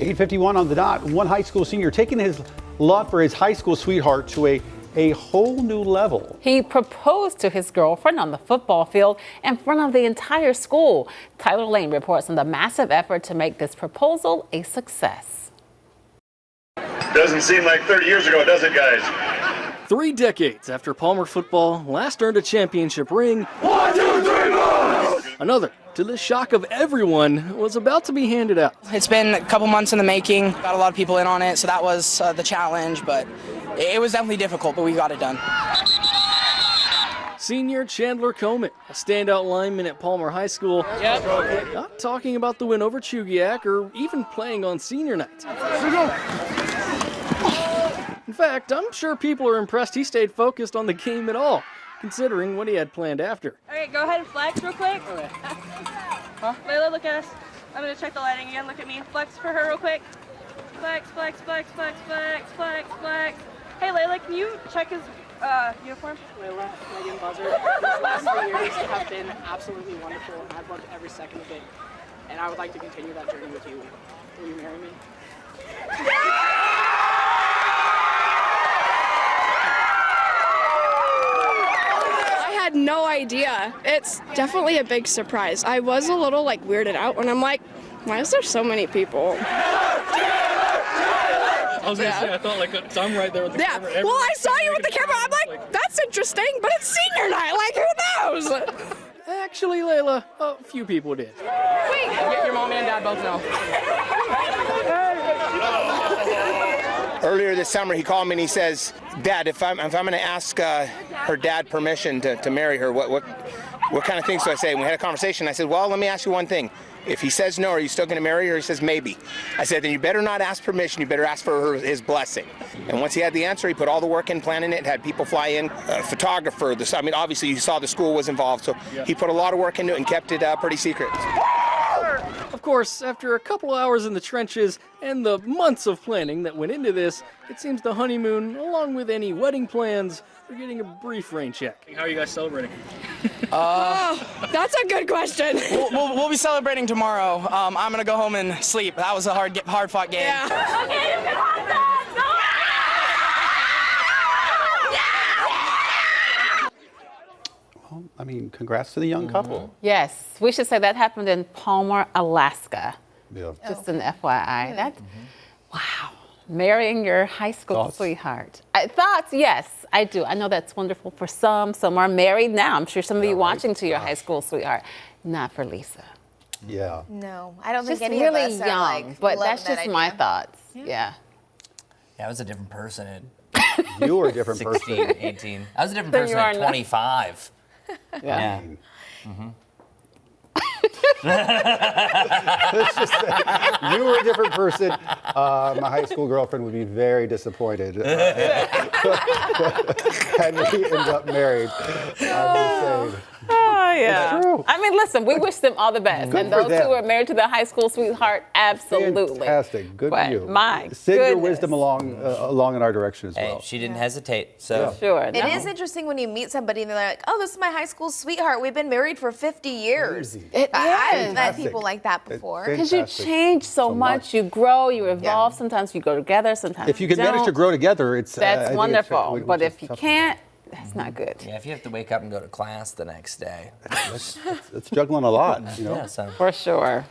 8:51 on the dot. One high school senior taking his love for his high school sweetheart to a whole new level. He proposed to his girlfriend on the football field in front of the entire school. Tyler Lane reports on the massive effort to make this proposal a success. Doesn't seem like 30 years ago, does it, guys? 3 decades after Palmer football last earned a championship ring, 1, 2, 3, 4! another, to the shock of everyone, was about to be handed out. It's been a couple months in the making. Got a lot of people in on it, so that was the challenge, but it was definitely difficult, but we got it done. Senior Chandler Coman, a standout lineman at Palmer High School, not talking about the win over Chugiak or even playing on senior night. In fact, I'm sure people are impressed he stayed focused on the game at all, considering what he had planned after. Okay, go ahead and flex real quick. Okay. Layla, look at us. I'm gonna check the lighting again. Look at me. Flex for her real quick. Flex, flex, flex, flex, flex, flex, flex. Hey, Layla, can you check his uniform? Layla, Megan Buzzer, these last 3 years have been absolutely wonderful, and I've loved every second of it. And I would like to continue that journey with you. Will you marry me? I had no idea. It's definitely a big surprise. I was a little weirded out when I'm like, why is there so many people? I was gonna say, I thought so I'm right there with the camera. Well, I saw you with the camera. I'm like, that's interesting, but it's senior night. Who knows? Actually, Layla, a few people did. Wait, your mom and dad both know. Earlier this summer, he called me and he says, "Dad, if I'm going to ask her dad permission to marry her, what kind of things do I say?" And we had a conversation. I said, "Well, let me ask you one thing. If he says no, are you still going to marry her?" He says, "Maybe." I said, "Then you better not ask permission. You better ask for his blessing." And once he had the answer, he put all the work in planning it, had people fly in, photographer. Obviously, you saw the school was involved, so he put a lot of work into it and kept it pretty secret. Of course, after a couple hours in the trenches and the months of planning that went into this, it seems the honeymoon, along with any wedding plans, are getting a brief rain check. How are you guys celebrating? That's a good question. We'll be celebrating tomorrow. I'm going to go home and sleep. That was a hard-fought game. Yeah. Okay, you can hold that. Well, congrats to the young couple. Yes, we should say that happened in Palmer, Alaska. Yeah. Just an FYI. That's wow. Marrying your high school Thoughts? sweetheart. Thoughts? Yes, I do. I know that's wonderful for some. Some are married now. I'm sure some of you watching to your high school sweetheart. Not for Lisa. Yeah. No, I don't Just think any really of us young, are but loving that's that just my idea. thoughts. Yeah. Yeah, I was a different person at You were a different 16, person. 18. I was a different Then person you are at now. 25. Yeah. Let's just say you were a different person. My high school girlfriend would be very disappointed. And we end up married. I'm just saying. Oh, yeah. It's true. Listen, we wish them all the best. Good and for those them. who are married to their high school sweetheart, absolutely. Fantastic. Good But for you. my Send your goodness. wisdom along in our direction as Hey, well. she didn't hesitate. So Sure. It is interesting when you meet somebody and they're like, "Oh, this is my high school sweetheart. We've been married for 50 years." Crazy. It I've met Fantastic. people like that before. Because you Fantastic. change so much, you grow, you evolve. Yeah. Sometimes you go together, sometimes If you can manage to don't. grow together, it's That's I think it's- wonderful. which But is if you tough. can't, that's not good. yeah, if you have to wake up and go to class the next day. It's juggling a lot, you know. Yeah, so. For sure.